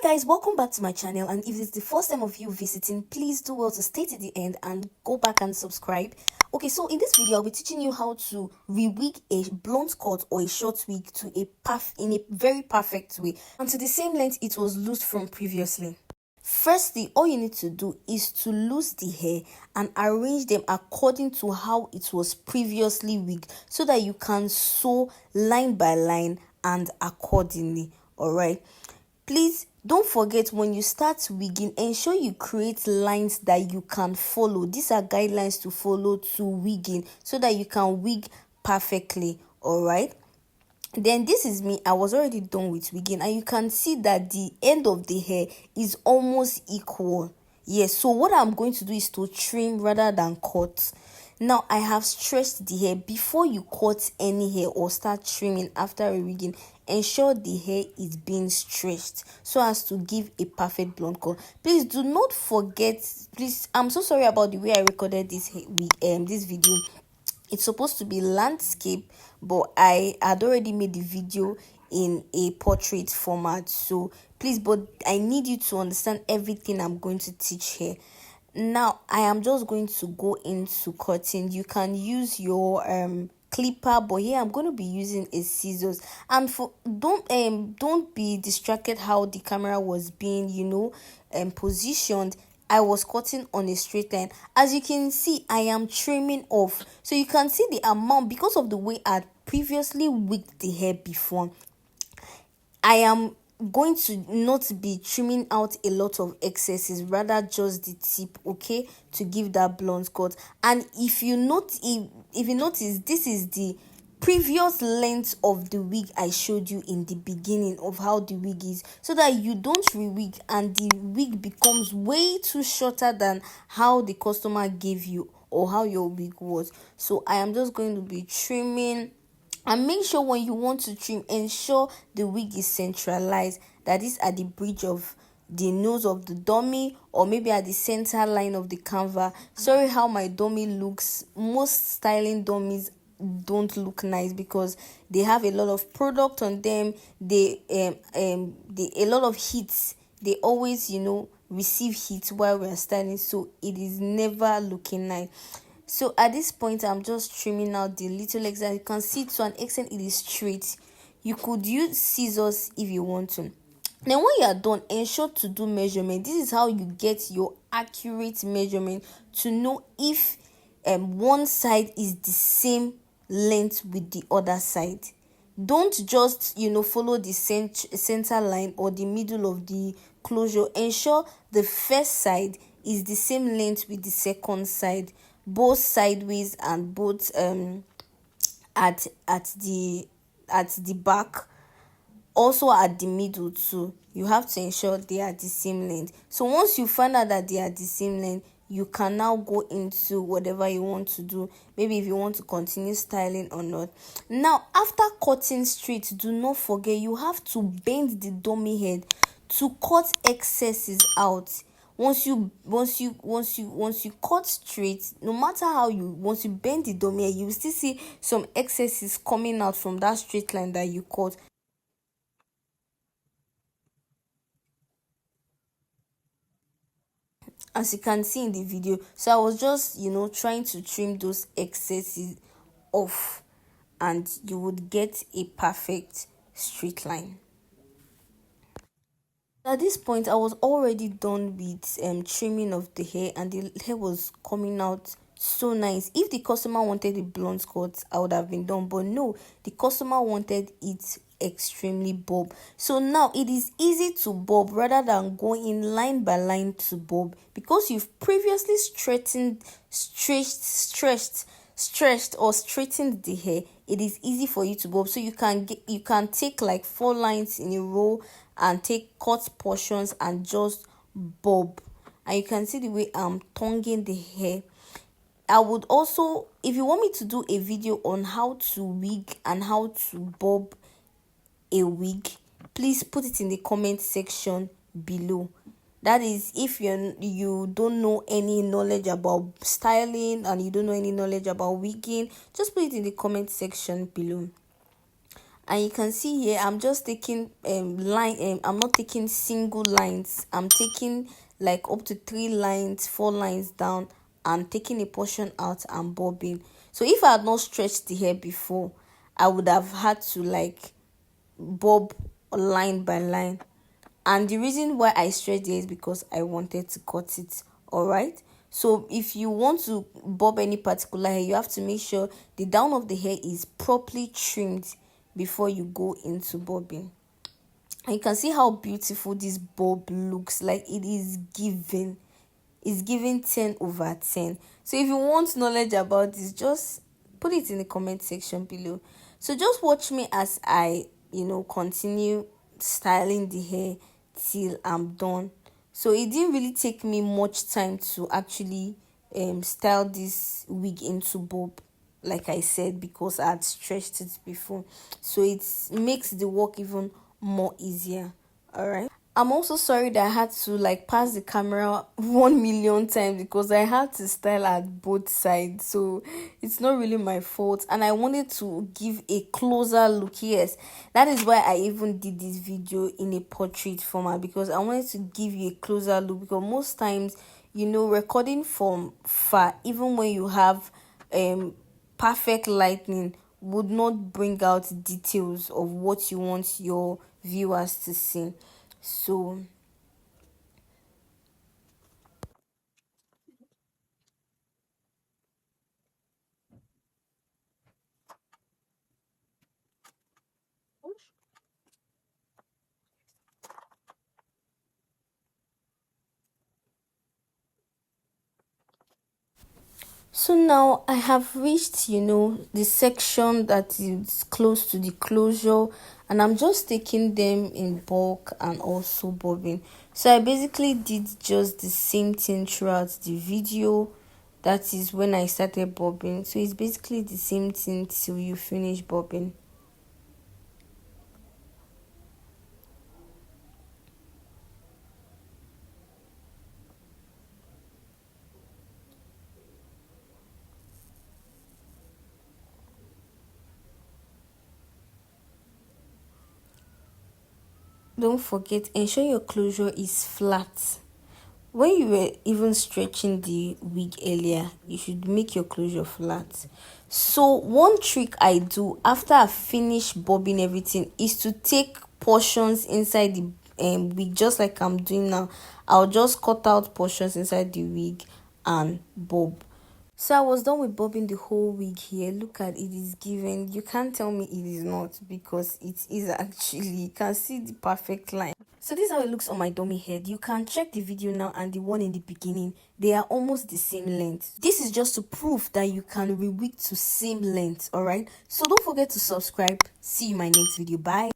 Guys, welcome back to my channel, and if it's the first time of you visiting, please do well to stay to the end and go back and subscribe. Okay, so in this video I'll be teaching you how to re-wig a blunt cut or a short wig to in a very perfect way and to the same length it was loosed from previously. Firstly, all you need to do is to loose the hair and arrange them according to how it was previously wigged so that you can sew line by line and accordingly. Alright, please don't forget, when you start wigging, ensure you create lines that you can follow. These are guidelines to follow to wigging so that you can wig perfectly. Alright, then this is me. I was already done with wigging, and you can see that the end of the hair is almost equal. Yes, so what I'm going to do is to trim rather than cut. Now I have stretched the hair. Before you cut any hair or start trimming after rewigging, ensure the hair is being stretched so as to give a perfect blonde cut. Please do not forget, please, I'm so sorry about the way I recorded this video. It's supposed to be landscape, but I had already made the video in a portrait format, so please, but I need you to understand everything I'm going to teach here. Now I am just going to go into cutting. You can use your clipper, but here I'm going to be using a scissors. And for don't be distracted how the camera was being positioned. I was cutting on a straight line. As you can see, I am trimming off, so you can see the amount. Because of the way I previously wigged the hair before, I am going to not be trimming out a lot of excesses, rather just the tip, okay, to give that blunt cut. And if you notice, this is the previous length of the wig I showed you in the beginning of how the wig is, so that you don't re-wig and the wig becomes way too shorter than how the customer gave you or how your wig was. So I am just going to be trimming. And make sure when you want to trim, ensure the wig is centralized, that is at the bridge of the nose of the dummy, or maybe at the center line of the canvas. Sorry how my dummy looks. Most styling dummies don't look nice because they have a lot of product on them. They a lot of heat. They always receive heat while we're styling, so it is never looking nice. So at this point, I'm just trimming out the little extent. You can see to an extent it is straight. You could use scissors if you want to. Then when you are done, ensure to do measurement. This is how you get your accurate measurement to know if one side is the same length with the other side. Don't just follow the center line or the middle of the closure. Ensure the first side is the same length with the second side, both sideways and both at the back, also at the middle too. You have to ensure they are the same length. So once you find out that they are the same length, you can now go into whatever you want to do. Maybe if you want to continue styling or not. Now after cutting straight, do not forget you have to bend the dummy head to cut excesses out. Once you cut straight, no matter how once you bend the dummy head, you will still see some excesses coming out from that straight line that you cut. As you can see in the video, so I was just trying to trim those excesses off, and you would get a perfect straight line. At this point, I was already done with trimming of the hair, and the hair was coming out so nice. If the customer wanted a blunt cut, I would have been done, but no, the customer wanted it extremely bob. So now it is easy to bob rather than going line by line to bob, because you've previously stretched or straightened the hair. It is easy for you to bob, so you can take like 4 lines in a row and take cut portions and just bob. And you can see the way I'm tonguing the hair. I would also, if you want me to do a video on how to wig and how to bob a wig, please put it in the comment section below. That is, if you don't know any knowledge about styling and you don't know any knowledge about wigging, just put it in the comment section below. And you can see here I'm just taking I'm not taking single lines, I'm taking like up to 3 lines, 4 lines down, and taking a portion out and bobbing. So if I had not stretched the hair before, I would have had to like bob line by line. And the reason why I stretched it is because I wanted to cut it. All right, so if you want to bob any particular hair, you have to make sure the down of the hair is properly trimmed before you go into bobbing. And you can see how beautiful this bob looks. Like, it is giving, it's giving 10/10. So if you want knowledge about this, just put it in the comment section below. So just watch me as I continue styling the hair till I'm done. So it didn't really take me much time to actually style this wig into bob, like I said, because I had stretched it before. So it makes the work even more easier. All right, I'm also sorry that I had to like pass the camera 1 million times because I had to style at both sides. So it's not really my fault. And I wanted to give a closer look. Yes, that is why I even did this video in a portrait format, because I wanted to give you a closer look. Because most times, recording from far, even when you have perfect lighting, would not bring out details of what you want your viewers to see. So now I have reached, the section that is close to the closure, and I'm just taking them in bulk and also bobbing. So I basically did just the same thing throughout the video. That is when I started bobbing. So it's basically the same thing till you finish bobbing. Don't forget, ensure your closure is flat. When you were even stretching the wig earlier, you should make your closure flat. So one trick I do after I finish bobbing everything is to take portions inside the wig, just like I'm doing now. I'll just cut out portions inside the wig and bob. So I was done with bobbing the whole wig here. Look at it, is given. You can't tell me it is not, because it is actually. You can see the perfect line. So this is how it looks on my dummy head. You can check the video now and the one in the beginning. They are almost the same length. This is just to prove that you can rewig to same length. Alright. So don't forget to subscribe. See you in my next video. Bye.